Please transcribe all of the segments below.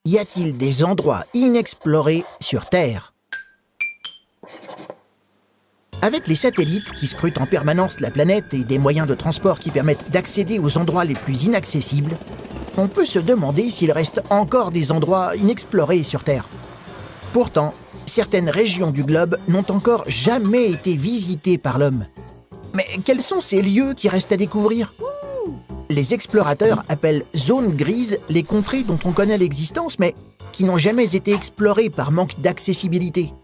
Y a-t-il des endroits inexplorés sur Terre? Avec les satellites qui scrutent en permanence la planète et des moyens de transport qui permettent d'accéder aux endroits les plus inaccessibles, on peut se demander s'il reste encore des endroits inexplorés sur Terre. Pourtant, certaines régions du globe n'ont encore jamais été visitées par l'homme. Mais quels sont ces lieux qui restent à découvrir? Les explorateurs appellent zones grises les contrées dont on connaît l'existence, mais qui n'ont jamais été explorées par manque d'accessibilité.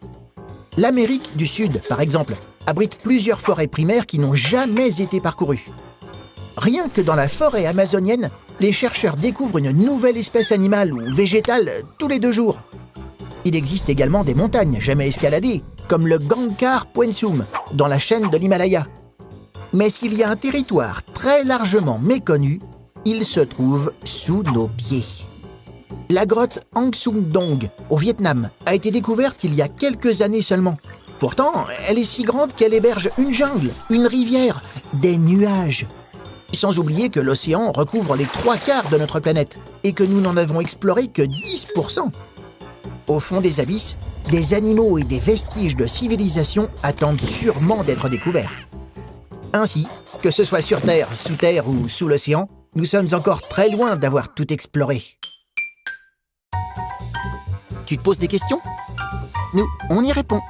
L'Amérique du Sud, par exemple, abrite plusieurs forêts primaires qui n'ont jamais été parcourues. Rien que dans la forêt amazonienne, les chercheurs découvrent une nouvelle espèce animale ou végétale tous les 2 jours. Il existe également des montagnes jamais escaladées, comme le Gangkhar Puensum, dans la chaîne de l'Himalaya. Mais s'il y a un territoire très largement méconnu, il se trouve sous nos pieds. La grotte Hang Sung Dong, au Vietnam, a été découverte il y a quelques années seulement. Pourtant, elle est si grande qu'elle héberge une jungle, une rivière, des nuages. Sans oublier que l'océan recouvre les 3/4 de notre planète et que nous n'en avons exploré que 10%. Au fond des abysses, des animaux et des vestiges de civilisation attendent sûrement d'être découverts. Ainsi, que ce soit sur Terre, sous terre ou sous l'océan, nous sommes encore très loin d'avoir tout exploré. Tu te poses des questions? Nous, on y répond.